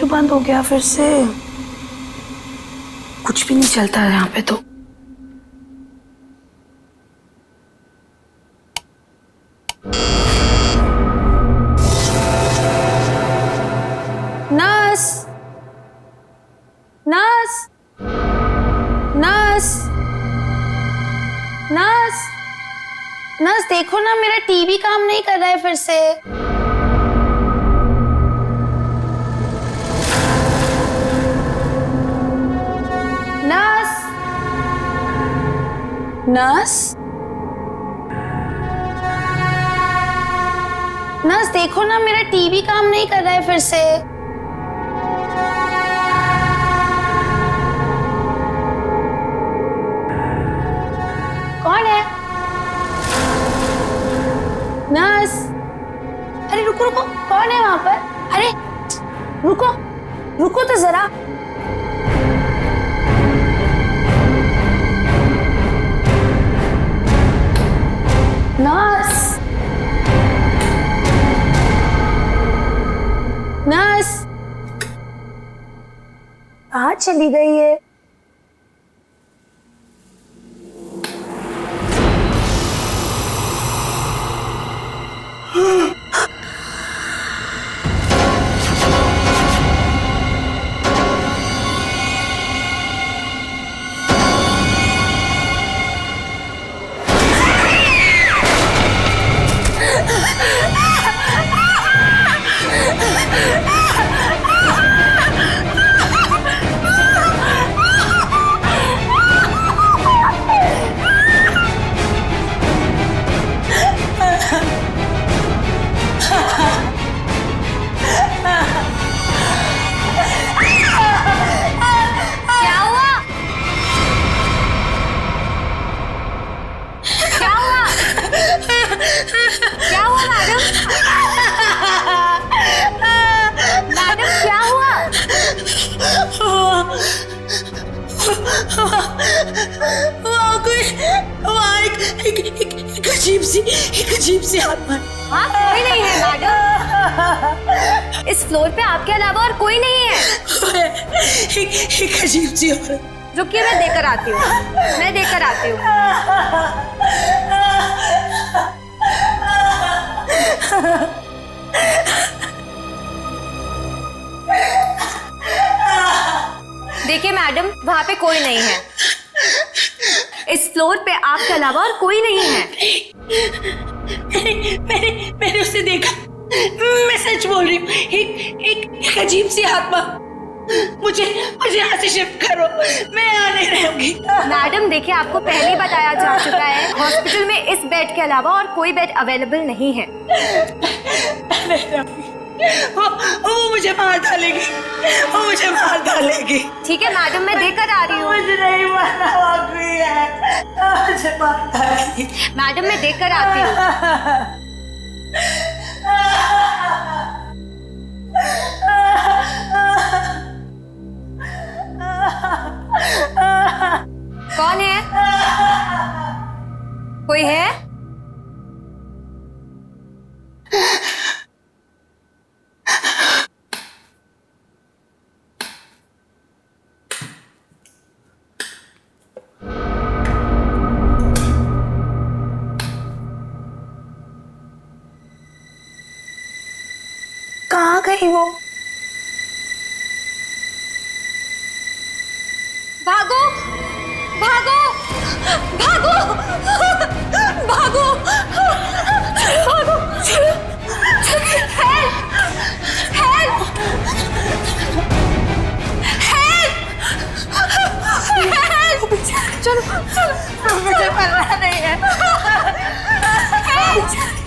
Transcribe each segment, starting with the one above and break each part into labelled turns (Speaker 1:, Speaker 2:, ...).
Speaker 1: क्यों बंद हो गया फिर से? कुछ भी नहीं चलता है यहाँ पे तो। Nurse, nurse, nurse, nurse, nurse देखो ना, मेरा टीवी काम नहीं कर रहा है फिर से। नर्स, नर्स, नर्स देखो ना, मेरा टीवी काम नहीं कर रहा है फिर से। कौन है? नर्स, अरे रुको रुको, कौन है वहां पर? अरे रुको, रुको तो जरा। नर्स, नर्स कहाँ चली गई है? क्या हुआ मैडम? मैडम क्या हुआ?
Speaker 2: एक अजीब सी आत्मा।
Speaker 3: हाँ, कोई नहीं है मैडम। इस फ्लोर पे आपके अलावा और कोई नहीं है।
Speaker 2: एक अजीब सी औरत।
Speaker 3: रुकिए, मैं देकर आती हूँ, मैं देकर आती हूँ। देखिए मैडम, वहां पे कोई नहीं है। इस फ्लोर पे आपके अलावा और कोई नहीं है।
Speaker 2: मैंने उसे देखा। मैं सच बोल रही हूँ। एक अजीब सी आत्मा। मुझे यहाँ से शिफ्ट करो, मैं यहाँ नहीं रहूंगी।
Speaker 3: मैडम देखिए, आपको पहले ही बताया जा चुका है, हॉस्पिटल में इस बेड के अलावा और कोई बेड अवेलेबल नहीं है।
Speaker 2: वो मुझे मार डालेगी, वो मुझे मार डालेगी।
Speaker 3: ठीक है मैडम, मैं देकर आ रही हूँ।
Speaker 2: मुझे नहीं मारना बाकी है, मुझे मार डालेगी।
Speaker 3: मैडम मैं देकर आती हूँ। कौन है? कोई है?
Speaker 1: कहाँ गई वो?
Speaker 3: भागो, भागो, भागो, भागो, भागो, हेल्प, हेल्प, हेल्प, चलो, चलो,
Speaker 2: मुझे मरना नहीं है।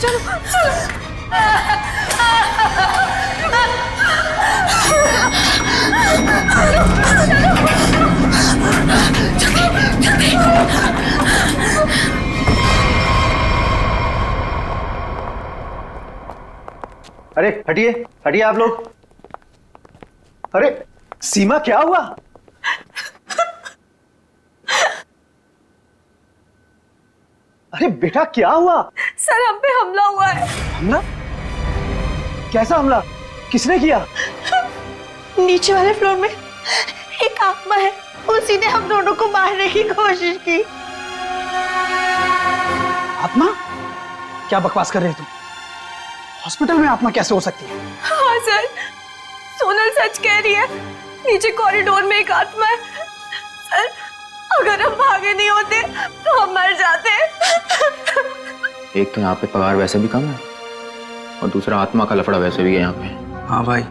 Speaker 3: चलो, चलो।
Speaker 4: अरे हटिए, हटिए आप लोग। अरे सीमा, क्या हुआ? अरे बेटा, क्या हुआ?
Speaker 3: सर, हम पे हमला हुआ है।
Speaker 4: हमला? कैसा हमला? किसने किया?
Speaker 2: नीचे वाले फ्लोर में एक आत्मा है, उसी ने हम दोनों को मारने की कोशिश की।
Speaker 5: आत्मा? क्या बकवास कर रहे हो तुम? हॉस्पिटल में आत्मा कैसे हो सकती है?
Speaker 3: हाँ सर, सोनल सच कह रही है। नीचे कॉरिडोर में एक आत्मा है। सर, अगर हम भागे नहीं होते तो हम मर जाते।
Speaker 6: एक तो यहाँ पे पगार वैसे भी कम है और दूसरा आत्मा का लफड़ा वैसे भी है यहाँ पे।
Speaker 5: हाँ भाई,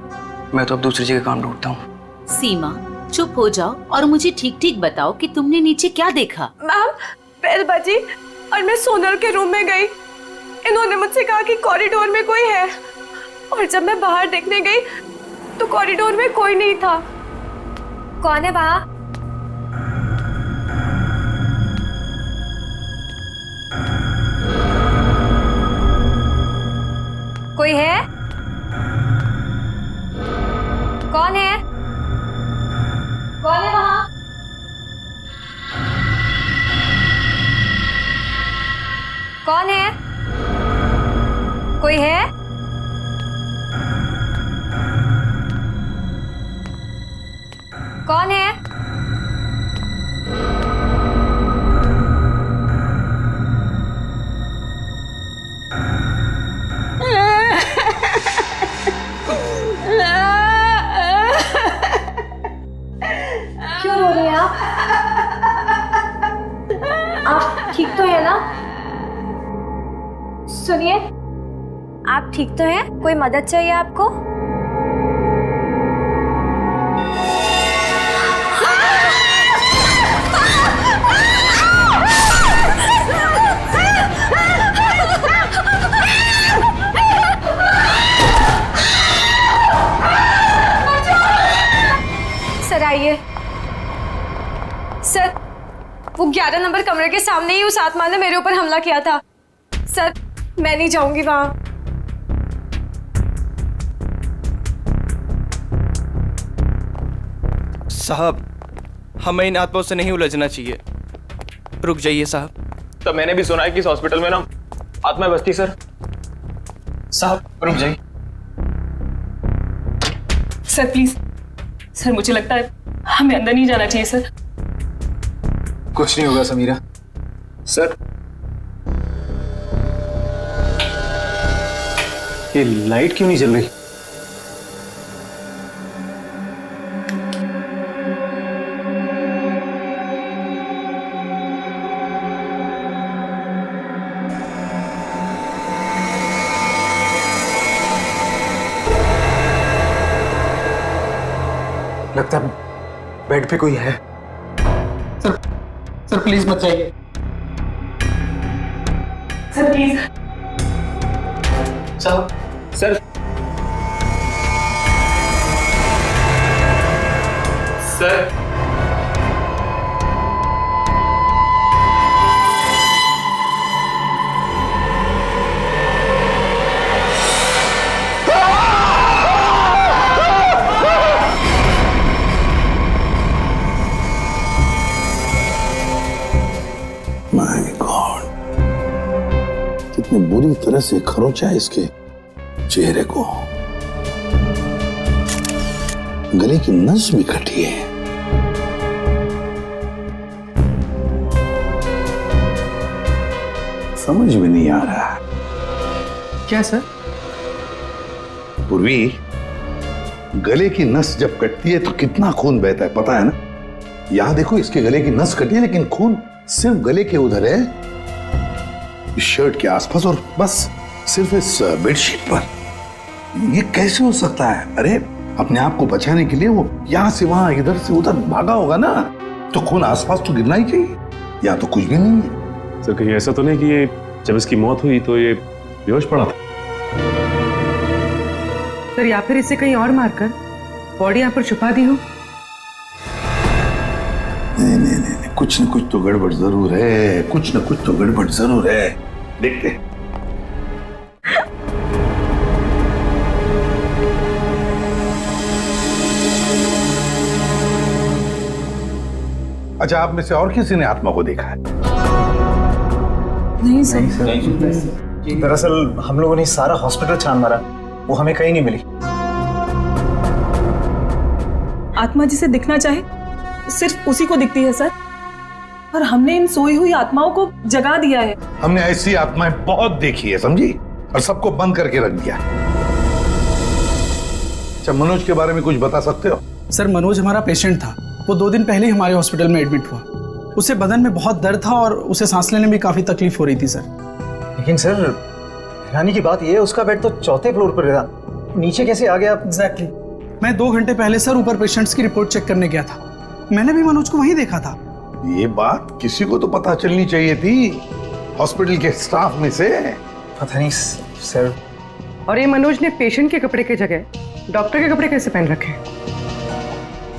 Speaker 5: मैं तो अब दूसरी जगह काम ढूंढता हूँ।
Speaker 7: सीमा, चुप हो जाओ और मुझे ठीक ठीक बताओ कि तुमने नीचे क्या देखा।
Speaker 3: मैम, बेल बजी और मैं सोनल के रूम में गई। इन्होंने मुझसे कहा कि कॉरिडोर में कोई है, और जब मैं बाहर देखने गई तो कॉरिडोर में कोई नहीं था। कौन है वहाँ? कोई है? कौन है? कौन है वहाँ? कौन है? कोई है? कौन है? क्यों रो रही हैं आप? आप ठीक तो है ना? सुनिए, आप ठीक तो हैं? कोई मदद चाहिए आपको? सर आइए। सर, वो 11 नंबर कमरे के सामने ही उस आत्मा ने मेरे ऊपर हमला किया था। सर, मैं नहीं जाऊंगी वहां।
Speaker 8: साहब, हमें इन आत्माओं से नहीं उलझना चाहिए। रुक जाइए साहब।
Speaker 6: तो मैंने भी सुना है कि इस हॉस्पिटल में ना आत्मा बसती सर।
Speaker 5: साहब रुक जाइए।
Speaker 9: सर प्लीज, सर मुझे लगता है हमें अंदर नहीं जाना चाहिए सर।
Speaker 4: कुछ नहीं होगा समीरा। सर, ये लाइट क्यों नहीं जल रही? लगता है बेड पे कोई है।
Speaker 5: सर प्लीज मत जाइए।
Speaker 9: Sir please.
Speaker 5: साहब,
Speaker 6: सर सर
Speaker 10: माय गॉड, कितनी बुरी तरह से खरोंचा है इसके चेहरे को। गले की नस भी कटी है। समझ में नहीं आ रहा।
Speaker 5: क्या सर?
Speaker 10: पूर्वी, गले की नस जब कटती है तो कितना खून बहता है पता है ना? यहां देखो, इसके गले की नस कटी है लेकिन खून सिर्फ गले के उधर है, इस शर्ट के आसपास, और बस सिर्फ इस बेडशीट पर। ये कैसे हो सकता है? अरे अपने आप को बचाने के लिए वो यहां से वहां इधर से उधर भागा होगा ना, तो खून आसपास तो गिरना ही चाहिए, या तो कुछ भी नहीं है।
Speaker 11: सर कहीं ऐसा तो नहीं कि ये जब इसकी मौत हुई तो ये बेहोश पड़ा था?
Speaker 9: सर, या फिर इसे कहीं और मारकर बॉडी यहाँ पर छुपा दी हो।
Speaker 10: नहीं नहीं नहीं, कुछ न कुछ तो गड़बड़ जरूर है, कुछ न कुछ तो गड़बड़ जरूर है। देखते हैं। अच्छा, आप में से और किसी ने आत्मा को देखा है?
Speaker 9: नहीं सर।
Speaker 4: दरअसल हम लोगों ने सारा हॉस्पिटल छान मारा, वो हमें कहीं नहीं मिली।
Speaker 9: आत्मा जिसे दिखना चाहे सिर्फ उसी को दिखती है सर, और हमने इन सोई हुई आत्माओं को जगा दिया है।
Speaker 10: हमने ऐसी आत्माएं बहुत देखी है, समझी, और सबको बंद करके रख दिया। अच्छा, मनोज के बारे में कुछ बता सकते हो?
Speaker 5: सर, मनोज हमारा पेशेंट था। वो 2 दिन पहले ही हमारे हॉस्पिटल में एडमिट हुआ। उसे बदन में बहुत दर्द था और उसे सांस लेने में काफी तकलीफ हो रही थी सर।
Speaker 4: लेकिन सर, हैरानी की बात यह है उसका बेड तो 4थे फ्लोर पर था, नीचे कैसे आ गया?
Speaker 5: एग्जैक्टली। मैं 2 घंटे पहले सर ऊपर पेशेंट्स की रिपोर्ट चेक करने गया था। मैंने भी मनोज को वहीं देखा था।
Speaker 10: ये बात किसी को तो पता चलनी चाहिए थी, हॉस्पिटल के स्टाफ में से।
Speaker 4: पता नहीं सर।
Speaker 12: और ये मनोज ने पेशेंट के कपड़े की जगह डॉक्टर के कपड़े कैसे पहन रखे?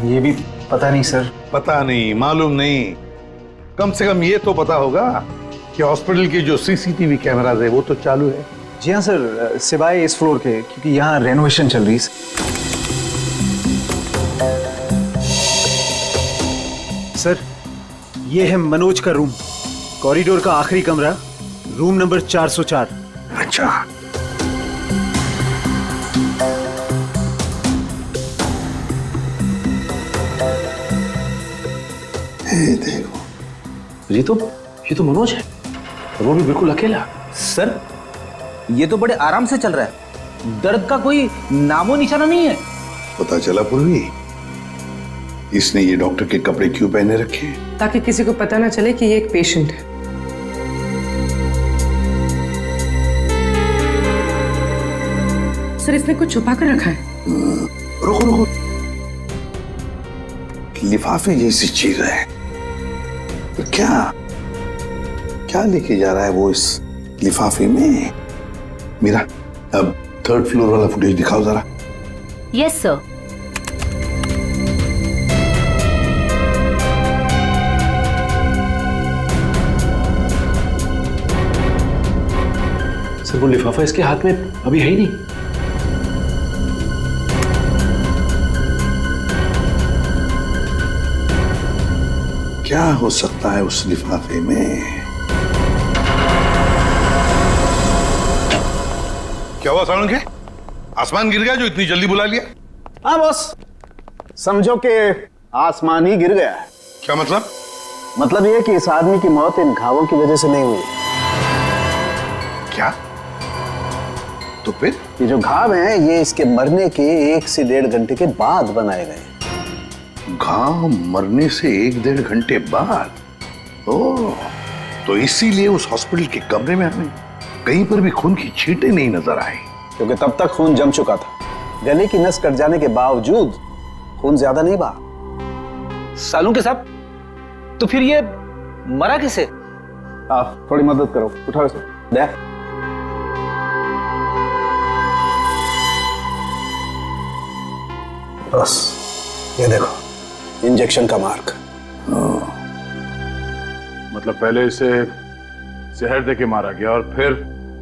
Speaker 4: ये भी पता नहीं सर। पता नहीं, मालूम नहीं। कम से कम ये तो पता होगा कि हॉस्पिटल के जो सीसीटीवी कैमरास है वो तो चालू है। जी हाँ सर, सिवाय इस फ्लोर के, क्योंकि यहाँ रेनोवेशन चल रही है।
Speaker 13: सर, ये है मनोज का रूम, कॉरिडोर का आखिरी कमरा, रूम नंबर 404।
Speaker 10: अच्छा, देखो,
Speaker 11: ये तो मनोज है, और वो भी बिल्कुल अकेला।
Speaker 14: सर, ये तो बड़े आराम से चल रहा है, दर्द का कोई नामो निशाना नहीं है।
Speaker 10: पता चला पूर्वी, इसने ये डॉक्टर के कपड़े क्यों पहने रखे?
Speaker 12: ताकि किसी को पता ना चले कि ये एक पेशेंट है। सर, इसने कुछ छुपा कर रखा है।
Speaker 10: रुको, लिफाफे जैसी चीज है, तो क्या लेके जा रहा है वो इस लिफाफे में? मीरा, अब 3rd फ्लोर वाला फुटेज दिखाओ जरा।
Speaker 7: Yes sir.
Speaker 11: सर, वो लिफाफा इसके हाथ में अभी है ही नहीं।
Speaker 10: क्या हो सकता है उस लिफाफे में? क्या हुआ सालुंके के? आसमान गिर गया जो इतनी जल्दी बुला लिया?
Speaker 13: हाँ बॉस, समझो कि आसमान ही गिर गया है।
Speaker 10: क्या मतलब?
Speaker 13: मतलब ये कि इस आदमी की मौत इन घावों की वजह से नहीं हुई।
Speaker 10: क्या? तो फिर?
Speaker 13: ये जो घाव हैं, ये इसके मरने के 1 से 1.5 घंटे के बाद बनाए गए।
Speaker 10: घाव मरने से 1-1.5 घंटे बाद? ओह, तो इसीलिए उस हॉस्पिटल के कमरे में हमें कहीं पर भी खून की छींटें नहीं नजर आई।
Speaker 13: क्योंकि तब तक खून जम चुका था। गले की नस कट जाने के बावजूद खून ज्यादा नहीं बहा।
Speaker 14: सालुंके साहब, तो फिर ये मरा कैसे?
Speaker 13: आप थोड़ी मदद करो, उठाओ इसे। दे। बस, ये देखो, इंजेक्शन का मार्क।
Speaker 11: मतलब पहले इसे जहर देके मारा गया और फिर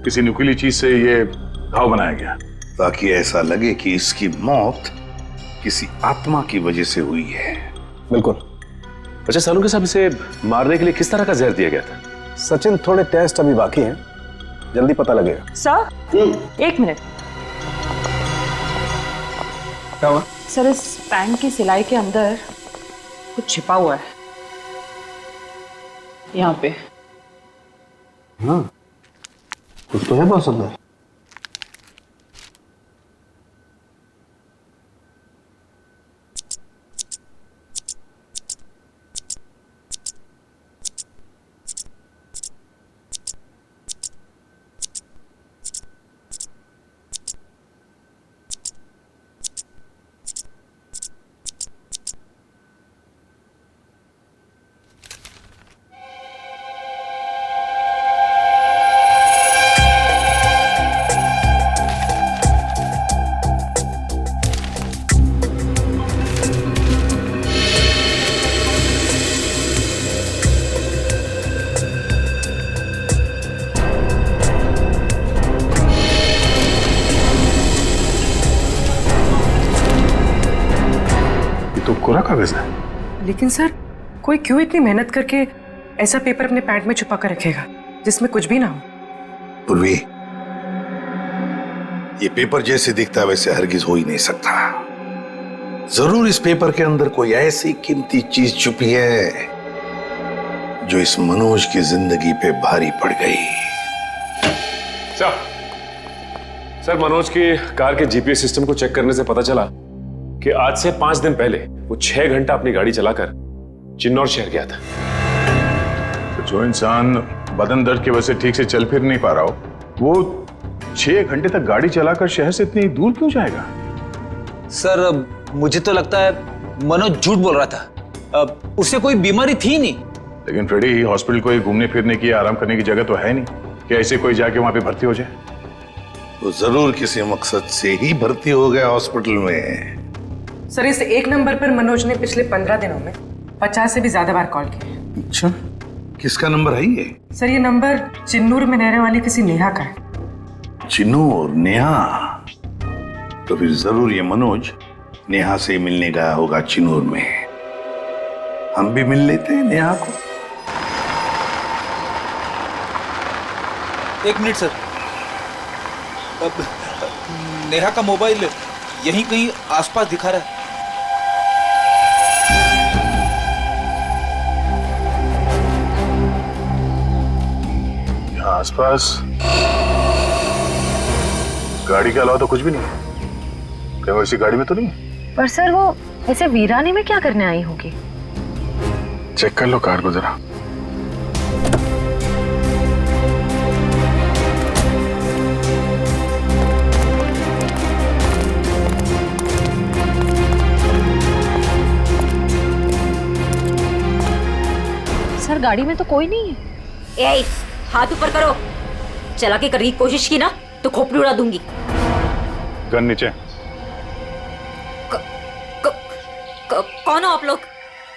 Speaker 11: किसी नुकीली चीज से ये घाव बनाया गया,
Speaker 10: ताकि ऐसा लगे कि इसकी मौत किसी आत्मा की वजह से हुई है।
Speaker 13: बिल्कुल।
Speaker 11: अच्छा सालुंके साहब, इसे मारने के लिए किस तरह का जहर दिया गया था?
Speaker 13: सचिन, थोड़े टेस्ट अभी बाकी हैं, जल्दी पता लगेगा।
Speaker 3: Sir, 1 minute.
Speaker 13: क्या हुआ?
Speaker 3: सर, इस पैंट की सिलाई के अंदर कुछ छिपा हुआ है, यहाँ पे।
Speaker 13: हाँ, कुछ तो है बॉस अंदर।
Speaker 11: तो कोरा कागज है।
Speaker 12: लेकिन सर, कोई क्यों इतनी मेहनत करके ऐसा पेपर अपने पैंट में छुपा कर रखेगा जिसमें कुछ भी ना हो?
Speaker 10: पूर्वी, ये पेपर जैसे दिखता है वैसे हरगिज हो ही नहीं सकता। जरूर इस पेपर के अंदर कोई ऐसी कीमती चीज छुपी है जो इस मनोज की जिंदगी पे भारी पड़ गई।
Speaker 11: सर, मनोज की कार के जीपीएस सिस्टम को चेक करने से पता चला कि आज से 5 दिन पहले वो 6 घंटा अपनी गाड़ी चलाकर चिन्नौर शहर गया था।
Speaker 10: तो जो इंसान बदन दर्द की वजह से ठीक से चल फिर नहीं पा रहा हो, वो 6 घंटे तक गाड़ी चलाकर शहर से इतनी दूर क्यों जाएगा?
Speaker 14: सर, मुझे तो लगता है मनोज झूठ बोल रहा था। उसे कोई बीमारी थी नहीं।
Speaker 10: लेकिन फ्रेडी, हॉस्पिटल कोई घूमने फिरने की आराम करने की जगह तो है नहीं कि ऐसे कोई जाके वहां पे भर्ती हो जाए। तो जरूर किसी मकसद से ही भर्ती हो गया हॉस्पिटल में।
Speaker 12: सर, इस एक नंबर पर मनोज ने पिछले 15 दिनों में 50 से भी ज्यादा बार कॉल किया।
Speaker 10: अच्छा, किसका नंबर है ये?
Speaker 12: सर, ये नंबर चिन्नूर में रहने वाली किसी नेहा का है।
Speaker 10: चिन्नूर? नेहा? तो फिर जरूर ये मनोज नेहा से मिलने गया होगा चिन्नूर में। हम भी मिल लेते हैं नेहा को।
Speaker 14: 1 मिनट सर। अब नेहा का मोबाइल यहीं कहीं आसपास दिखा रहा है।
Speaker 10: यहाँ आसपास गाड़ी के अलावा तो कुछ भी नहीं है। क्या वो इसी गाड़ी में तो नहीं है?
Speaker 3: पर सर, वो ऐसे वीराने में क्या करने आई होगी?
Speaker 10: चेक कर लो कार को जरा।
Speaker 3: सर, गाड़ी में तो कोई नहीं है।
Speaker 7: ए, हाथ ऊपर करो। चला के करने की कोशिश की ना तो खोपड़ी उड़ा दूंगी।
Speaker 10: गन नीचे।
Speaker 7: कौन हो आप लोग?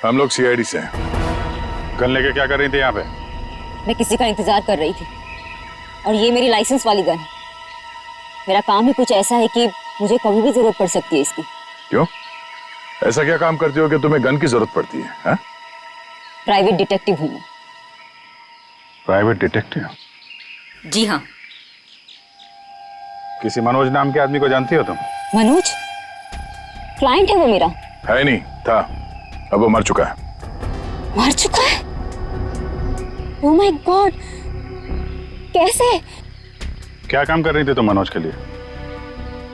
Speaker 10: हम लोग सीआईडी से हैं। गन लेके क्या कर रही थी यहाँ पे?
Speaker 15: मैं किसी का इंतजार कर रही थी और ये मेरी लाइसेंस वाली गन है। मेरा काम ही कुछ ऐसा है कि मुझे कभी भी जरूरत पड़ सकती है इसकी।
Speaker 10: क्यों? ऐसा क्या काम करती हो कि तुम्हें गन की जरूरत पड़ती है? हा?
Speaker 15: प्राइवेट डिटेक्टिव हूँ मैं।
Speaker 10: Private detective?
Speaker 15: जी हाँ।
Speaker 10: किसी मनोज नाम के आदमी को जानती हो तुम?
Speaker 15: मनोज? क्लाइंट है वो मेरा।
Speaker 10: है नहीं था, अब वो मर चुका है।
Speaker 15: मर चुका है? ओह माय गॉड, कैसे?
Speaker 10: क्या काम कर रही थी तुम मनोज के लिए?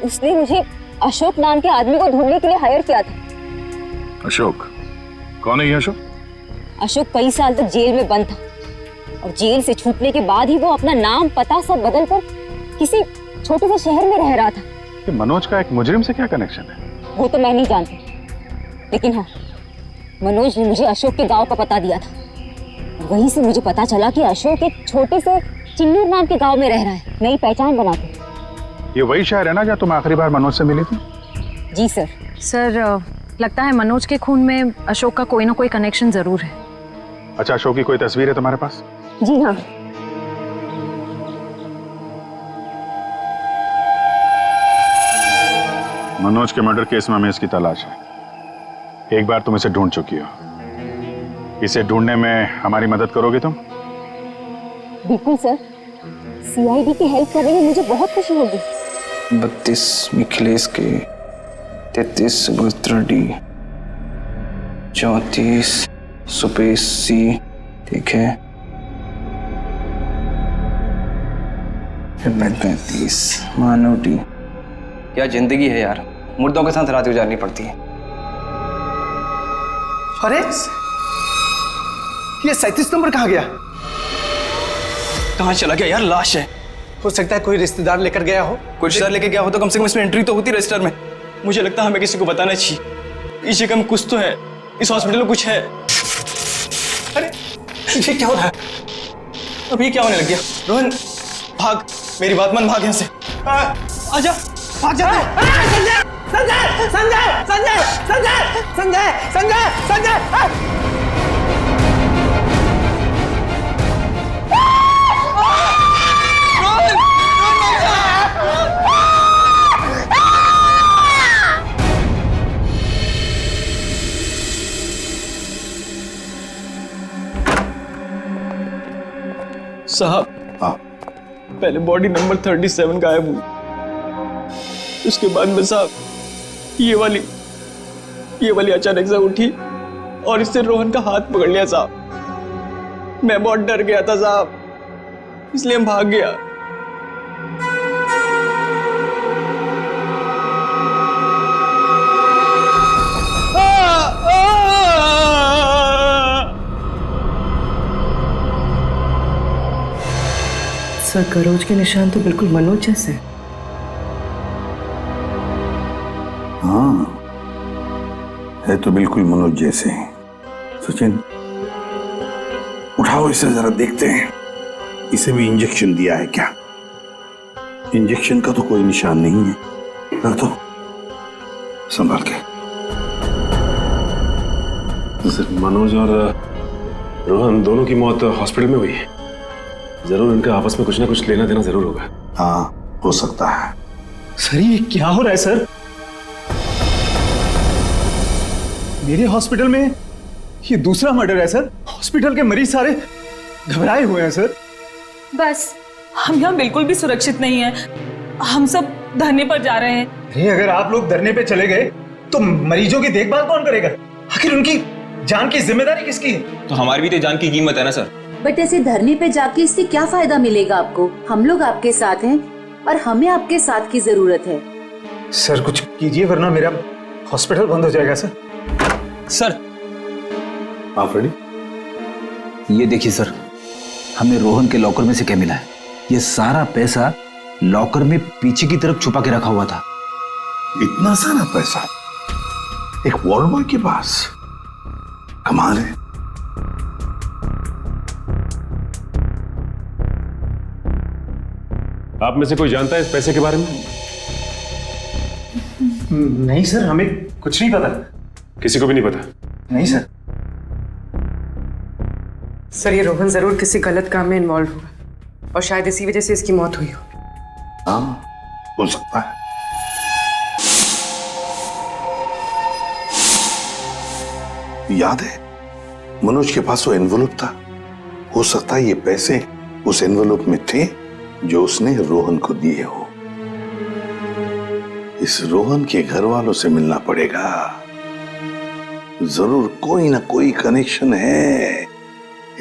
Speaker 15: उसने मुझे अशोक नाम के आदमी को ढूंढने के लिए हायर किया था।
Speaker 10: अशोक? कौन है ये अशोक?
Speaker 15: अशोक कई साल तक जेल में बंद था और जेल से छूटने के बाद ही वो अपना नाम पता सब बदल कर किसी छोटे से शहर में रह रहा था।
Speaker 10: कि मनोज का एक मुजरिम से क्या कनेक्शन है?
Speaker 15: वो तो मैं नहीं जानती, लेकिन हाँ, मनोज ने मुझे अशोक के गांव का पता दिया था। वहीं से मुझे पता चला कि अशोक एक छोटे से चिन्नूर नाम के गांव में रह रहा है, नई पहचान बना के।
Speaker 10: ये वही शहर है ना जहाँ तुम आखिरी बार मनोज से मिली थी?
Speaker 15: जी सर।
Speaker 3: सर, लगता है मनोज के खून में अशोक का कोई ना कोई कनेक्शन जरूर है।
Speaker 10: अच्छा, अशोक की कोई तस्वीर है तुम्हारे पास?
Speaker 15: जी हाँ।
Speaker 10: मनोज के मर्डर केस में हमें इसकी तलाश है। एक बार तुम इसे ढूंढ चुकी हो, इसे ढूंढने में हमारी मदद करोगे तुम?
Speaker 15: बिल्कुल सर, सीआईडी की हेल्प करने में मुझे बहुत खुशी होगी।
Speaker 6: 32 मिखिलेश के, 33 सुभद्रा डी, 34 सुपेश सी, ठीक है, 35 मानव डी। क्या जिंदगी है यार, मुर्दों के साथ रात गुजारनी पड़ती है।
Speaker 5: अरे ये 37 नंबर कहाँ गया?
Speaker 6: कहाँ चला गया यार? लाश है।
Speaker 5: हो सकता है कोई रिश्तेदार लेकर गया हो।
Speaker 6: कोई रिश्तेदार लेके गया हो तो कम से कम इसमें एंट्री तो होती रजिस्टर में। मुझे लगता है हमें किसी को बताना चाहिए। इसी कम कुछ तो है, इस हॉस्पिटल में कुछ है।
Speaker 5: अरे ये क्या हो रहा है?
Speaker 6: अब ये क्या होने लग गया? रोहन भाग, मेरी बात मान, भाग यहाँ से। आजा, भाग जा।
Speaker 9: संजय संजय संजय संजय संजय संजय संजय संजय।
Speaker 6: साहब, पहले बॉडी नंबर 37 गायब हुई, उसके बाद में साहब ये वाली ये वाली अचानक से उठी और इससे रोहन का हाथ पकड़ लिया साहब। मैं बहुत डर गया था साहब, इसलिए हम भाग गया।
Speaker 12: सर करोज के निशान तो बिल्कुल मनोज जैसे।
Speaker 10: हाँ, है तो बिल्कुल मनोज जैसे हैं। सचिन, उठाओ इसे जरा देखते हैं, इसे भी इंजेक्शन दिया है क्या? इंजेक्शन का तो कोई निशान नहीं है। रख दो, संभाल के।
Speaker 11: सर, मनोज और रोहन दोनों की मौत हॉस्पिटल में हुई है। जरूर इनका आपस में कुछ ना कुछ लेना देना जरूर होगा।
Speaker 10: हाँ, हो सकता है।
Speaker 13: सर ये क्या हो रहा है सर? मेरे हॉस्पिटल में ये दूसरा मर्डर है सर। हॉस्पिटल के मरीज सारे घबराए हुए हैं सर।
Speaker 9: बस हम यहाँ बिल्कुल भी सुरक्षित नहीं है। हम सब धरने पर जा रहे हैं।
Speaker 13: अरे अगर आप लोग धरने पे चले गए तो मरीजों की देखभाल कौन करेगा? आखिर उनकी जान की जिम्मेदारी किसकी है?
Speaker 6: तो हमारी भी तो जान की कीमत है ना सर।
Speaker 7: बट ऐसे धरने पे जाके इससे क्या फायदा मिलेगा आपको? हम लोग आपके साथ हैं और हमें आपके साथ की जरूरत है।
Speaker 13: सर कुछ कीजिए वरना मेरा हॉस्पिटल बंद हो जाएगा सर।
Speaker 6: सर
Speaker 14: आप रेडी?
Speaker 6: ये देखिए सर, हमें रोहन के लॉकर में से क्या मिला है। ये सारा पैसा लॉकर में पीछे की तरफ छुपा के रखा हुआ था।
Speaker 10: इतना सारा पैसा एक वॉर्ड बॉय के पास? कमाल है।
Speaker 11: आप में से कोई जानता है इस पैसे के बारे में?
Speaker 13: नहीं सर, हमें कुछ नहीं पता।
Speaker 11: किसी को भी नहीं पता?
Speaker 13: नहीं सर।
Speaker 12: सर ये रोहन जरूर किसी गलत काम में इन्वॉल्व होगा और शायद इसी वजह से इसकी मौत हुई हो।
Speaker 10: हाँ, हो सकता है। याद है मनोज के पास वो एनवेलप था। हो सकता है ये पैसे उस एनवेलप में थे जो उसने रोहन को दिए हो। इस रोहन के घर वालों से मिलना पड़ेगा। जरूर कोई ना कोई कनेक्शन है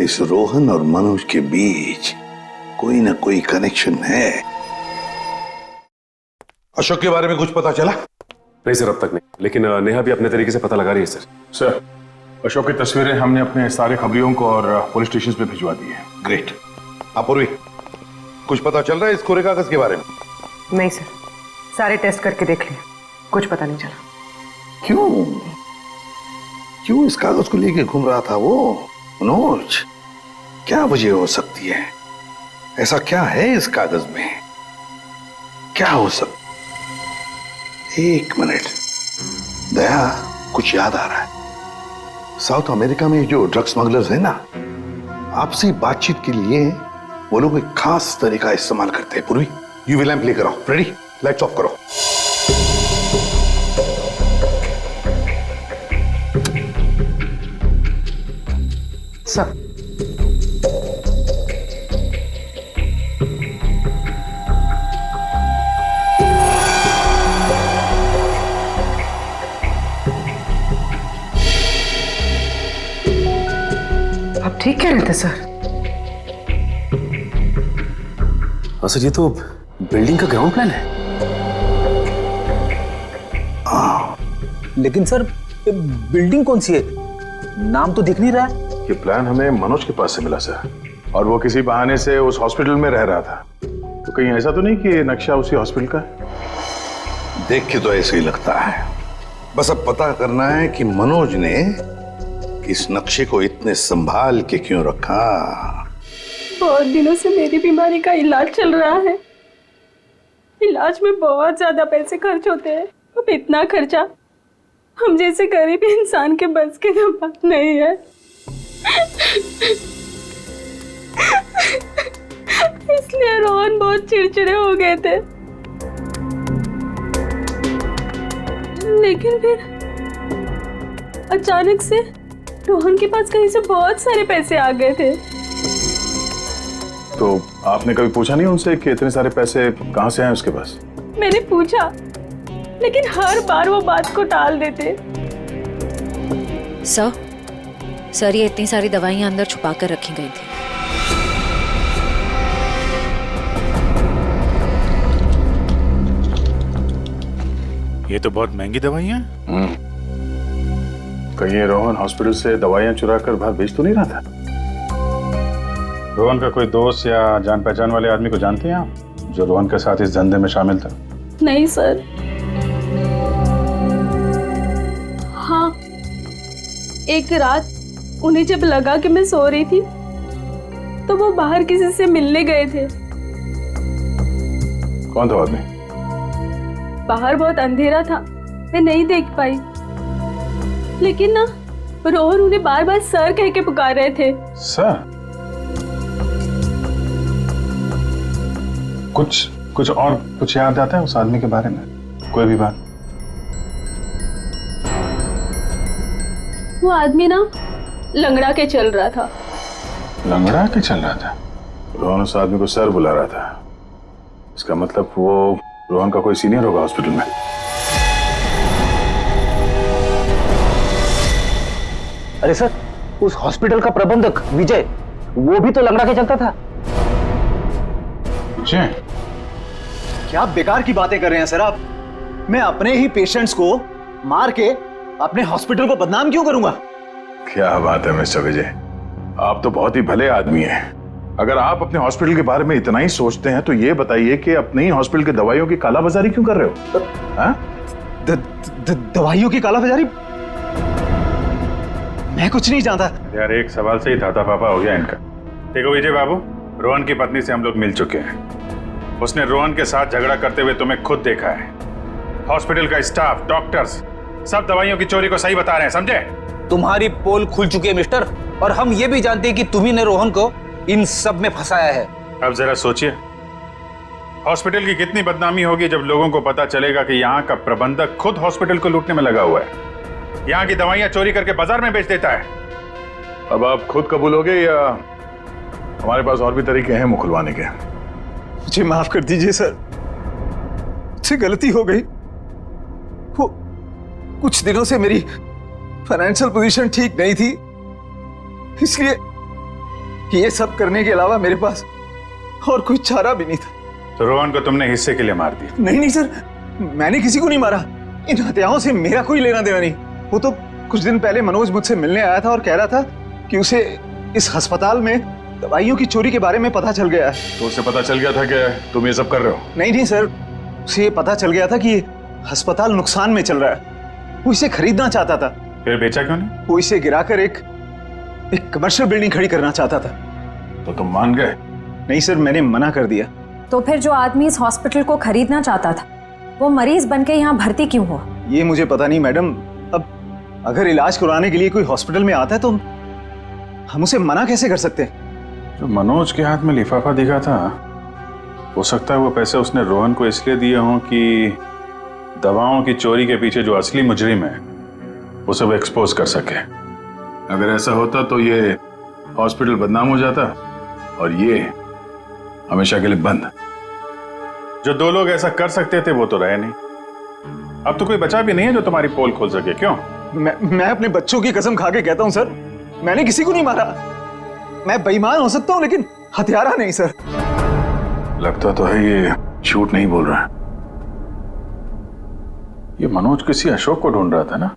Speaker 10: इस रोहन और मनोज के बीच। कोई ना कोई कनेक्शन है। अशोक के बारे में कुछ पता चला?
Speaker 11: नहीं सर, अब तक नहीं, लेकिन नेहा भी अपने तरीके से पता लगा रही है सर।
Speaker 4: सर, अशोक की तस्वीरें हमने अपने सारे खबरियों को और पुलिस स्टेशन पे भिजवा दी है।
Speaker 10: ग्रेट। अपूर्वी, कुछ पता चल रहा है इस कोरे कागज के बारे में?
Speaker 12: नहीं सर, सारे टेस्ट करके देख लिए, कुछ पता नहीं चला।
Speaker 10: क्यों क्यों इस कागज को लेके घूम रहा था वो मनोज? क्या वजह हो सकती है? ऐसा क्या है इस कागज में? क्या हो सकता? एक मिनट, दया, कुछ याद आ रहा है। साउथ अमेरिका में जो ड्रग स्मगलर्स है ना, आपसी बातचीत के लिए वो लोग एक खास तरीका इस्तेमाल करते हैं। पूर्वी, यूवी लैंप लेकर आओ। रेडी? लाइट्स ऑफ करो।
Speaker 12: सर आप ठीक कह रहे थे सर?
Speaker 11: हाँ सर, ये तो बिल्डिंग का ग्राउंड प्लान है।
Speaker 14: लेकिन सर बिल्डिंग कौन सी है? नाम तो दिख नहीं रहा है।
Speaker 4: ये प्लान हमें मनोज के पास से मिला सर, और वो किसी बहाने से उस हॉस्पिटल में रह रहा था। तो कहीं ऐसा तो नहीं कि ये नक्शा उसी हॉस्पिटल का है?
Speaker 10: देख के तो ऐसे ही लगता है। बस अब पता करना है कि मनोज ने इस नक्शे को इतने संभाल के क्यों रखा।
Speaker 3: बहुत दिनों से मेरी बीमारी का इलाज चल रहा है। इलाज में बहुत ज्यादा पैसे खर्च होते हैं। अब इतना खर्चा हम जैसे गरीब इंसान के बस की तो बात नहीं है। इसलिए रोहन बहुत चिड़चिड़े हो गए थे। लेकिन फिर अचानक से रोहन के पास कहीं से बहुत सारे पैसे आ गए थे।
Speaker 4: तो आपने कभी पूछा नहीं उनसे कि इतने सारे पैसे कहां से आए उसके पास?
Speaker 3: मैंने पूछा, लेकिन हर बार वो बात को टाल देते।
Speaker 15: सर ये इतनी सारी दवाइयां अंदर छुपा कर रखी गई थी।
Speaker 16: ये तो बहुत महंगी दवाइयां हैं। कहीं ये रोहन हॉस्पिटल से दवाइयां चुरा कर बाहर बेच तो नहीं रहा था? रोहन का कोई दोस्त या जान पहचान वाले आदमी को जानते हैं आप, जो रोहन के साथ इस धंधे में शामिल था?
Speaker 3: नहीं सर। हाँ, एक रात उन्हें जब लगा कि मैं सो रही थी तो वो बाहर किसी से मिलने गए थे।
Speaker 16: कौन था आदमी?
Speaker 3: बाहर बहुत अंधेरा था, मैं नहीं देख पाई, लेकिन ना रोहन उन्हें बार बार सर कह के पुकार रहे थे।
Speaker 16: सर? कुछ और कुछ याद आता है उस आदमी के बारे में? कोई भी बात?
Speaker 3: वो आदमी ना लंगड़ा के चल रहा था।
Speaker 16: लंगड़ा के चल रहा था? रोहन उस आदमी को सर बुला रहा था। इसका मतलब वो रोहन का कोई सीनियर होगा हॉस्पिटल में।
Speaker 6: अरे सर, उस हॉस्पिटल का प्रबंधक विजय, वो भी तो लंगड़ा के चलता था।
Speaker 16: विजय?
Speaker 13: क्या बेकार की बातें कर रहे हैं सर आप? मैं अपने ही पेशेंट्स को मार के अपने हॉस्पिटल को बदनाम क्यों करूंगा?
Speaker 16: क्या बात है मिस्टर विजय, आप तो बहुत ही भले आदमी हैं। अगर आप अपने हॉस्पिटल के बारे में इतना ही सोचते हैं तो ये बताइए कि अपने ही हॉस्पिटल की दवाइयों की कालाबाजारी क्यों कर रहे हो?
Speaker 13: दवाइयों की कालाबाजारी? मैं कुछ नहीं जानता।
Speaker 16: यार एक सवाल से ही धाता पापा हो गया इनका। देखो विजय बाबू, रोहन की पत्नी से हम लोग मिल चुके हैं। उसने रोहन के साथ झगड़ा करते हुए तुम्हें खुद देखा है। हॉस्पिटल का स्टाफ, डॉक्टर्स सब दवाइयों की चोरी को सही बता रहे हैं, समझे?
Speaker 14: तुम्हारी पोल खुल चुकी है मिस्टर, और हम ये भी जानते हैं कि तुम्ही ने रोहन को इन सब में फंसाया है।
Speaker 16: अब जरा सोचिए, हॉस्पिटल की कितनी बदनामी होगी जब लोगों को पता चलेगा कि यहाँ का प्रबंधक खुद हॉस्पिटल को लूटने में लगा हुआ है, यहाँ की दवाइयाँ चोरी करके बाजार में बेच देता है। अब आप खुद कबूलोगे या हमारे पास और भी तरीके हैं मुंह खुलवाने के?
Speaker 13: मुझे माफ कर दीजिए सर, मुझसे गलती हो गई। वो कुछ दिनों से मेरी फाइनेंशियल पोजीशन ठीक नहीं थी, इसलिए ये सब करने के अलावा मेरे पास और कोई चारा भी नहीं था।
Speaker 16: तो रोहन को तुमने हिस्से के लिए मार दिया?
Speaker 13: नहीं नहीं सर, मैंने किसी को नहीं मारा। इन हत्याओं से मेरा कोई लेना देना नहीं। वो तो कुछ दिन पहले मनोज मुझसे मिलने आया था और कह रहा था कि उसे इस अस्पताल में दवाइयों की चोरी के बारे में पता चल गया है।
Speaker 16: तो उसे पता चल गया था कि तुम ये सब कर रहे हो?
Speaker 13: नहीं नहीं सर, उसे ये पता चल गया था कि अस्पताल नुकसान में चल रहा है। वो इसे खरीदना चाहता था।
Speaker 16: फिर बेचा क्यों नहीं?
Speaker 13: वो इसे गिराकर एक कमर्शियल बिल्डिंग खड़ी करना चाहता था।
Speaker 16: तो तुम मान गए?
Speaker 13: नहीं सर, मैंने मना कर दिया।
Speaker 17: तो फिर जो आदमी इस हॉस्पिटल को खरीदना चाहता था वो मरीज बनके यहाँ भर्ती क्यों हुआ?
Speaker 13: ये मुझे पता नहीं मैडम। अब अगर इलाज करवाने के लिए कोई हॉस्पिटल में आता है तो हम उसे मना कैसे कर सकते हैं?
Speaker 16: जो मनोज के हाथ में लिफाफा दिखा था, हो सकता है वो पैसे उसने रोहन को इसलिए दिए हों कि दवाओं की चोरी के पीछे जो असली मुजरिम है उसे वो एक्सपोज कर सके। अगर ऐसा होता तो ये हॉस्पिटल बदनाम हो जाता और ये हमेशा के लिए बंद। जो दो लोग ऐसा कर सकते थे वो तो रहे नहीं। अब तो कोई बचा भी नहीं है जो तुम्हारी पोल खोल सके। क्यों?
Speaker 13: मैं अपने बच्चों की कसम खा के कहता हूं सर, मैंने किसी को नहीं मारा। मैं बेईमान हो सकता हूं लेकिन हत्यारा नहीं सर।
Speaker 16: लगता तो है ये झूठ नहीं बोल रहा है। ये मनोज किसी अशोक को ढूंढ रहा था ना?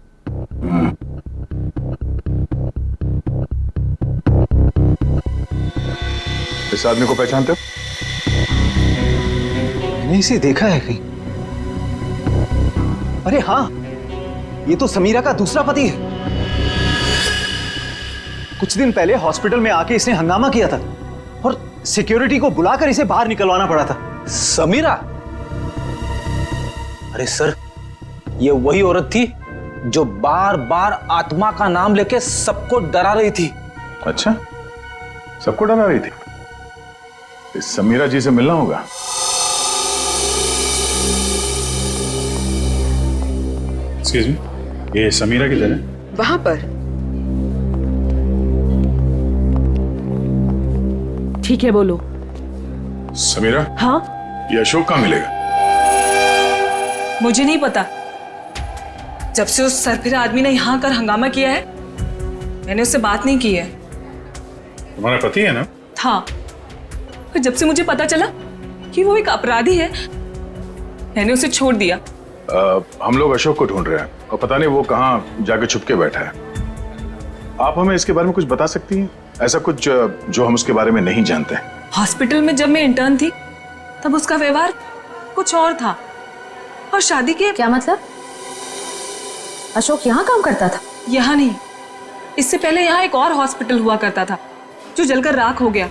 Speaker 16: इस आदमी को पहचानते हो?
Speaker 13: मैंने इसे देखा है कहीं। अरे हाँ, ये तो समीरा का दूसरा पति है। कुछ दिन पहले हॉस्पिटल में आके इसने हंगामा किया था और सिक्योरिटी को बुलाकर इसे बाहर निकलवाना पड़ा था।
Speaker 14: समीरा? अरे सर, ये वही औरत थी जो बार बार आत्मा का नाम लेके सबको डरा रही थी।
Speaker 16: अच्छा, सबको डरा रही थी? इस समीरा जी से मिलना होगा। एक्सक्यूज मी, ये समीरा किधर है?
Speaker 12: वहां पर। ठीक है, बोलो।
Speaker 16: समीरा?
Speaker 9: हाँ?
Speaker 16: ये अशोक कहाँ मिलेगा?
Speaker 9: मुझे नहीं पता। जब से उस सरफिरा आदमी ने यहाँ कर हंगामा किया है मैंने उससे बात नहीं की है।
Speaker 16: तुम्हारा पति है ना?
Speaker 9: था, पर जब से मुझे पता चला कि वो एक अपराधी है, मैंने उसे छोड़ दिया।
Speaker 16: हम लोग अशोक को ढूंढ रहे हैं और पता नहीं वो कहाँ जाके छुप के बैठा है। आप हमें इसके बारे में कुछ बता सकती हैं? ऐसा कुछ जो हम उसके बारे में नहीं जानते हैं।
Speaker 9: हॉस्पिटल में जब मैं इंटर्न थी तब उसका व्यवहार कुछ और था, और शादी के।
Speaker 17: क्या मतलब? अशोक यहाँ काम करता था?
Speaker 9: यहाँ नहीं, इससे पहले यहाँ एक और हॉस्पिटल हुआ करता था जो जलकर राख हो गया।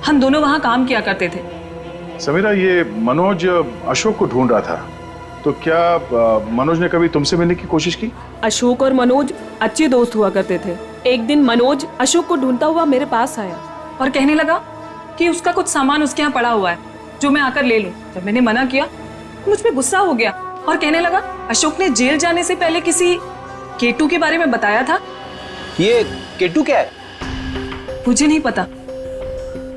Speaker 9: हम दोनों वहाँ काम किया करते थे।
Speaker 16: समीरा, ये मनोज अशोक को ढूंढ रहा था, तो क्या मनोज ने कभी तुमसे मिलने की कोशिश की?
Speaker 3: अशोक और मनोज अच्छे दोस्त हुआ करते थे। एक दिन मनोज अशोक को ढूंढता हुआ मेरे पास आया
Speaker 9: और कहने लगा कि उसका कुछ सामान उसके यहाँ पड़ा हुआ है जो मैं आकर ले लूं। जब मैंने मना किया मुझ पे गुस्सा हो गया और कहने लगा अशोक ने जेल जाने से पहले किसी केटू के बारे में बताया था।
Speaker 6: ये केटू क्या है?
Speaker 9: मुझे नहीं पता।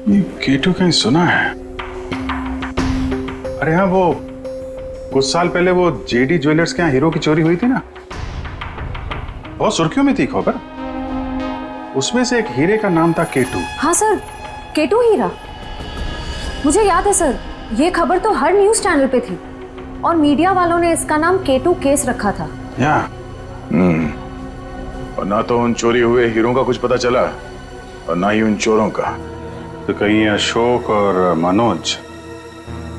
Speaker 16: ये केटू कहीं सुना है। अरे हाँ, वो कुछ साल पहले वो जेडी ज्वेलर्स के यहाँ हीरो की चोरी हुई थी ना, बहुत सुर्खियों में थी खबर। उसमें से एक हीरे का नाम था केटू।
Speaker 17: हाँ सर, केटू हीरा, मुझे याद है सर। ये खबर तो हर न्यूज चैनल पे थी और मीडिया वालों ने इसका नाम केटू केस रखा था।
Speaker 16: और ना तो उन चोरी हुए हीरों का कुछ पता चला और ना ही उन चोरों का। तो कहीं अशोक और मनोज,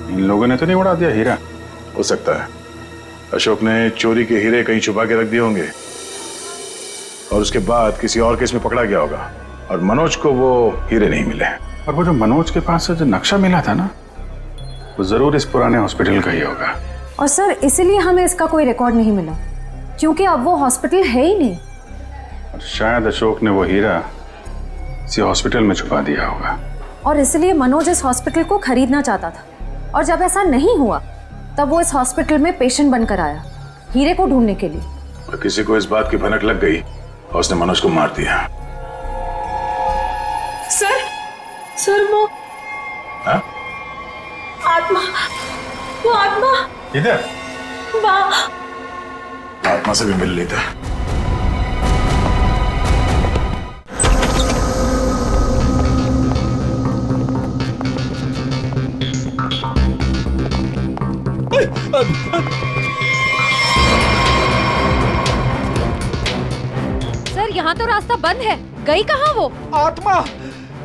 Speaker 16: इन लोगों ने तो नहीं उड़ा दिया हीरा? हो सकता है अशोक ने चोरी के हीरे कहीं छुपा के रख दिए होंगे और उसके बाद किसी और केस में पकड़ा गया होगा और मनोज को वो हीरे नहीं मिले। और वो जो मनोज के पास से जो नक्शा मिला था ना, वो जरूर इस पुराने हॉस्पिटल का ही होगा।
Speaker 17: और सर इसीलिए हमें इसका कोई रिकॉर्ड नहीं मिला, क्योंकि अब वो हॉस्पिटल है ही नहीं।
Speaker 16: और शायद अशोक ने वो हीरा किसी हॉस्पिटल में छुपा दिया होगा।
Speaker 17: और इसलिए मनोज इस हॉस्पिटल को खरीदना चाहता था, और जब ऐसा नहीं हुआ तब वो इस हॉस्पिटल में पेशेंट बनकर आया हीरे को ढूंढने के लिए।
Speaker 16: और किसी को इस बात की भनक लग गई और उसने मनोज को मार दिया।
Speaker 9: सर वो
Speaker 16: हाँ?
Speaker 9: आत्मा, वो आत्मा
Speaker 16: इधर
Speaker 9: वाह,
Speaker 16: आत्मा से भी मिल लेता।
Speaker 17: सर यहाँ तो रास्ता बंद है, गई कहाँ वो?
Speaker 14: आत्मा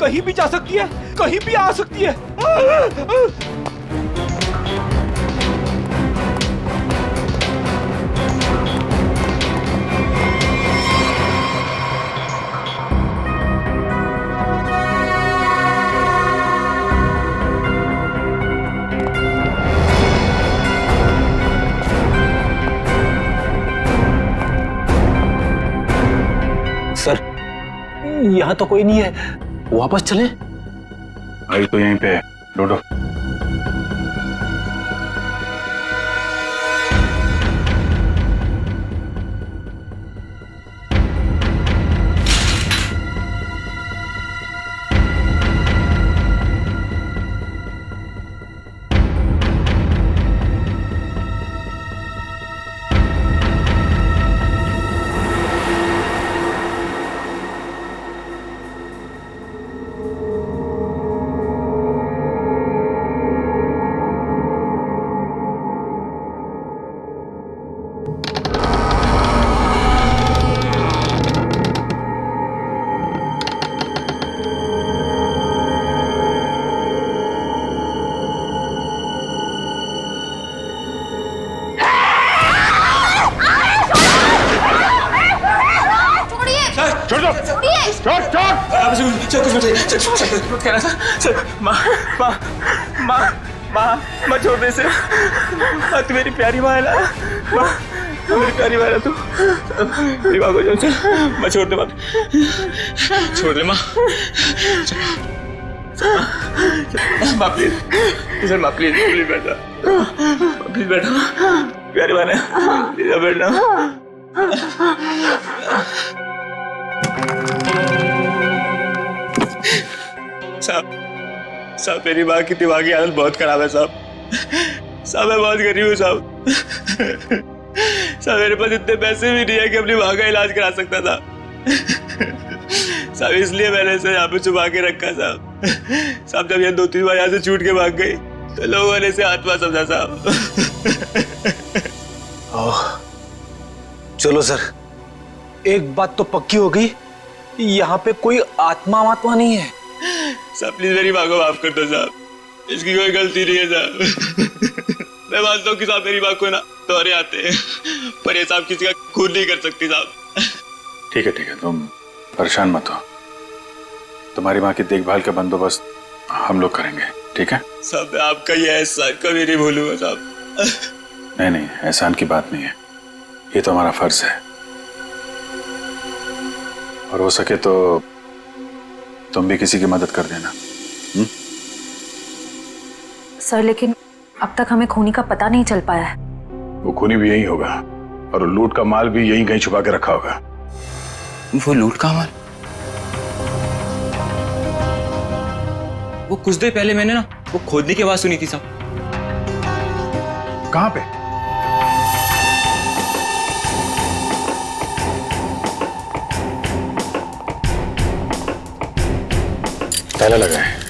Speaker 14: कहीं भी जा सकती है, कहीं भी आ सकती है।
Speaker 6: सर, यहाँ तो कोई नहीं है, वापस चले?
Speaker 16: आई तो यहीं पे डोडो।
Speaker 8: माँ छोड़ दे इसे। तू मेरी प्यारी माँ है ना, माँ मेरी प्यारी माँ है तू। मेरी माँ को चल, माँ छोड़ दे, माँ छोड़ दे, माँ माँ प्लीज सर, माँ प्लीज प्लीज बैठा, प्लीज बैठा, प्यारी माँ ने प्लीज बैठना। साहब मेरी माँ की दिमागी हालत बहुत खराब है साहब। साहब मैं बहुत गरीब हूँ साहब। साहब मेरे पास इतने पैसे भी नहीं है कि अपनी माँ का इलाज करा सकता था। साहब इसलिए मैंने इसे यहाँ पे छुपा के रखा साहब। साहब जब ये 2-3 बार यहाँ से छूट के भाग गई तो लोगों ने इसे आत्मा समझा साहब।
Speaker 6: चलो सर, एक बात तो पक्की हो गई, यहाँ पे कोई आत्मा नहीं है।
Speaker 8: साहब प्लीज मेरी माँ को माफ कर दो साहब, इसकी कोई गलती नहीं है साहब। मैं मानता हूँ कि साहब मेरी माँ को ना दौरे आते हैं, पर ये साहब किसी का खून नहीं कर सकती साहब।
Speaker 16: ठीक है, तुम परेशान मत हो। तुम्हारी माँ की देखभाल का बंदोबस्त हम लोग करेंगे, ठीक है?
Speaker 8: साहब मैं आपका ये एहसान कभी नहीं भूलूंगा साहब।
Speaker 16: नहीं, एहसान की बात नहीं है, ये तो हमारा फर्ज है। और हो सके तो तुम भी किसी की मदद कर देना।
Speaker 17: सर लेकिन अब तक हमें खूनी का पता नहीं चल पाया है।
Speaker 16: वो खूनी भी यही होगा और लूट का माल भी यहीं कहीं छुपा के रखा होगा।
Speaker 8: वो लूट का माल? वो कुछ देर पहले मैंने ना वो खोदने की आवाज सुनी थी साहब।
Speaker 16: कहां पे? ताला लगा है।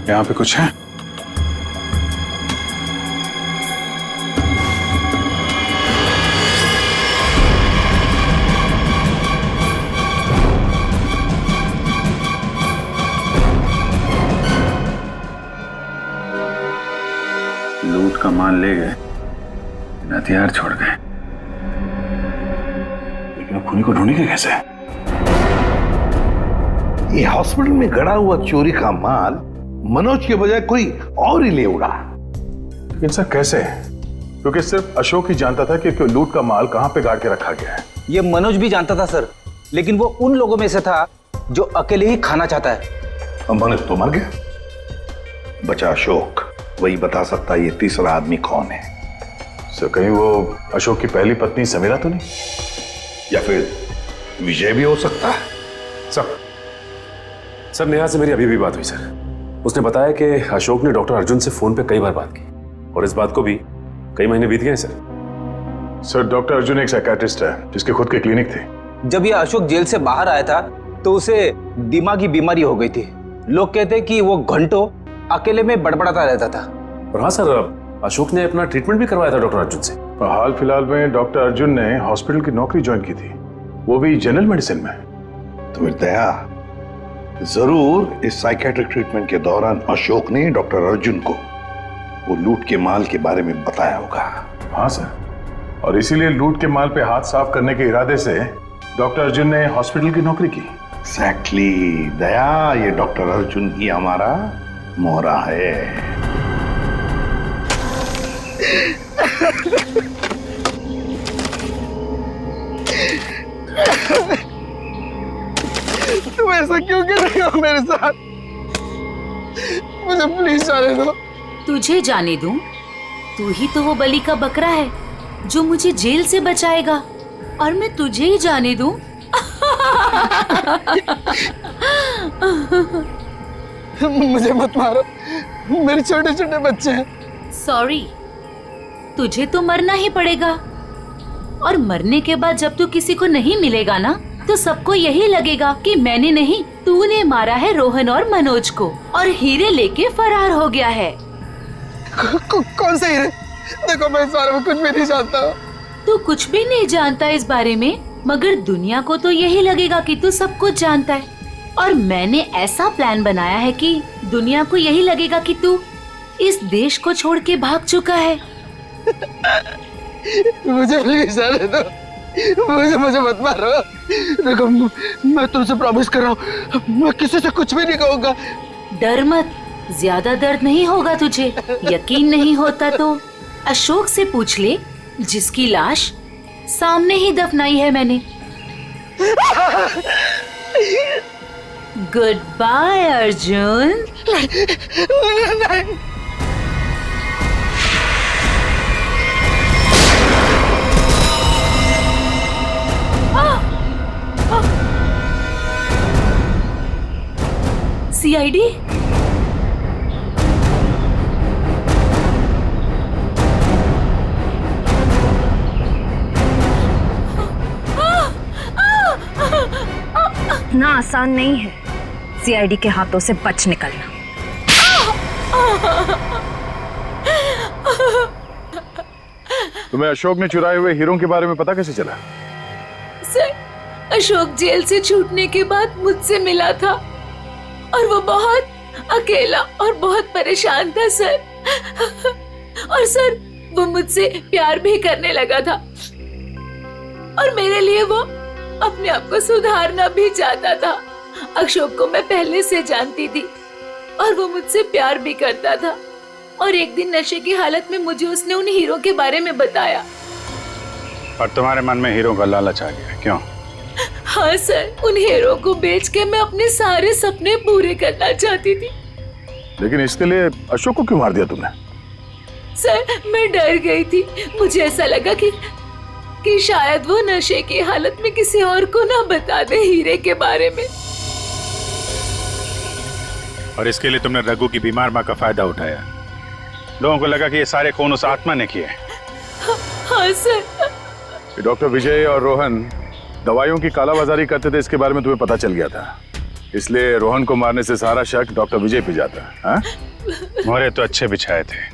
Speaker 16: यहाँ पे कुछ है? लूट का माल ले गए, हथियार छोड़ गए, लेकिन खूनी को ढूंढेंगे कैसे?
Speaker 10: ये हॉस्पिटल में गड़ा हुआ चोरी का माल मनोज के बजाय कोई और ही ले उड़ा।
Speaker 16: लेकिन सर कैसे? क्योंकि सिर्फ अशोक ही जानता था कि लूट का माल कहां पे गाड़ के रखा गया है।
Speaker 6: ये मनोज भी जानता था सर, लेकिन वो उन लोगों में से था जो अकेले ही खाना चाहता है।
Speaker 10: मनोज तो मर गया, बचा अशोक, वही बता सकता है ये तीसरा आदमी कौन है।
Speaker 16: सर कहीं वो अशोक की पहली पत्नी समीरा तो नहीं?
Speaker 10: या फिर विजय भी हो सकता है।
Speaker 11: सर नेहा से मेरी अभी भी बात हुई सर। उसने बताया कि अशोक ने डॉक्टर अर्जुन से फोन पे कई बार बात की और इस बात को भी कई महीने बीत गए हैं सर।
Speaker 16: डॉक्टर अर्जुन एक साइकियाट्रिस्ट है जिसके खुद के क्लिनिक थे।
Speaker 6: जब ये अशोक जेल से बाहर आया था तो उसे दिमागी बीमारी हो गई थी। लोग कहते कि वो घंटों अकेले में बड़बड़ाता रहता था।
Speaker 11: और हाँ सर, अशोक ने अपना ट्रीटमेंट भी करवाया था डॉक्टर अर्जुन से।
Speaker 16: हाल फिलहाल में डॉक्टर अर्जुन ने हॉस्पिटल की नौकरी ज्वाइन की थी, वो भी जनरल मेडिसिन में।
Speaker 10: तो फिर दया जरूर इस साइकियाट्रिक ट्रीटमेंट के दौरान अशोक ने डॉक्टर अर्जुन को वो लूट के माल के बारे में बताया होगा।
Speaker 16: हाँ सर, और इसीलिए लूट के माल पे हाथ साफ करने के इरादे से डॉक्टर अर्जुन ने हॉस्पिटल की नौकरी की।
Speaker 10: एग्जैक्टली दया, ये डॉक्टर अर्जुन ही हमारा मोहरा है।
Speaker 18: तुम ऐसा क्यों कर रहे हो मेरे साथ? मुझे प्लीज जाने दो।
Speaker 7: तुझे जाने दूं? तू ही तो वो बलि का बकरा है जो मुझे जेल से बचाएगा, और मैं तुझे ही जाने दूं?
Speaker 18: मुझे मत मारो, मेरे छोटे छोटे बच्चे हैं।
Speaker 7: सॉरी, तुझे तो मरना ही पड़ेगा, और मरने के बाद जब तू किसी को नहीं मिलेगा ना, तो सबको यही लगेगा कि मैंने नहीं, तूने मारा है रोहन और मनोज को, और हीरे लेके फरार हो गया है।
Speaker 18: कौन से हीरे? देखो मैं इस बारे में कुछ भी नहीं जानता।
Speaker 7: तू कुछ भी नहीं जानता इस बारे में, मगर दुनिया को तो यही लगेगा कि तू सब कुछ जानता है, और मैंने ऐसा प्लान बनाया है कि दुनिया को यही लगेगा कि तू इस देश को छोड़ के भाग चुका है।
Speaker 18: मुझे प्लीज जाने दो, मुझे मत मारो। देखो मैं तुमसे प्रॉमिस कर रहा हूँ, मैं किसी से कुछ भी नहीं कहूँगा।
Speaker 7: डर मत, ज्यादा दर्द नहीं होगा तुझे। यकीन नहीं होता तो अशोक से पूछ ले, जिसकी लाश सामने ही दफनाई है मैंने। Goodbye Arjun.
Speaker 18: नहीं।
Speaker 7: सीआईडी?
Speaker 17: इतना आसान नहीं है सीआईडी के हाथों से बच निकलना।
Speaker 16: तुम्हें अशोक ने चुराए हुए हीरों के बारे में पता कैसे चला?
Speaker 7: सर, अशोक जेल से छूटने के बाद मुझसे मिला था और वो बहुत अकेला और बहुत परेशान था सर। और सर, वो मुझसे प्यार भी करने लगा था और मेरे लिए वो अपने आप को सुधारना भी चाहता था। अशोक को मैं पहले से जानती थी और वो मुझसे प्यार भी करता था। और एक दिन नशे की हालत में मुझे उसने उन हीरो के बारे में बताया।
Speaker 16: और तुम्हारे मन में हीरो का लालच आ गया, क्यों?
Speaker 7: हाँ सर, उन हीरो को बेच के मैं अपने सारे सपने पूरे करना चाहती थी।
Speaker 16: लेकिन इसके लिए अशोक को क्यों मार दिया तुमने?
Speaker 7: सर, मैं डर गई थी। मुझे ऐसा लगा कि शायद वो नशे की हालत में किसी और को ना बता दे हीरे के बारे में।
Speaker 16: और इसके लिए तुमने रघु की बीमार माँ का फायदा उठाया। लोगों को लगा कि ये सारे खून उस आत्मा ने किए।
Speaker 7: हाँ सर।
Speaker 16: डॉक्टर विजय और रोहन दवाइयों की कालाबाजारी करते थे, इसके बारे में तुम्हें पता चल गया था। इसलिए रोहन को मारने से सारा शक डॉक्टर विजय पे जाता। हाँ? मोहरे तो अच्छे बिछाए थे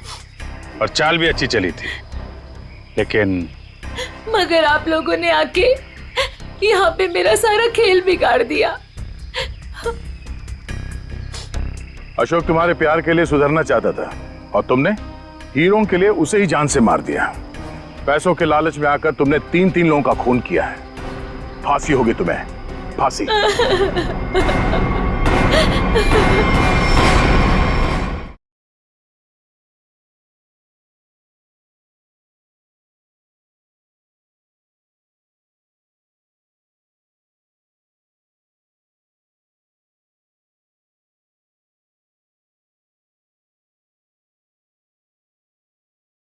Speaker 16: और चाल भी अच्छी चली थी, लेकिन
Speaker 7: मगर आप लोगों ने आके यहाँ पे मेरा सारा खेल बिगाड़ दिया।
Speaker 16: अशोक तुम्हारे प्यार के लिए सुधरना चाहता था और तुमने हीरों के लिए उसे ही जान से मार दिया। पैसों के लालच में आकर तुमने 3-3 लोगों का खून किया है। फांसी होगी तुम्हें, फांसी।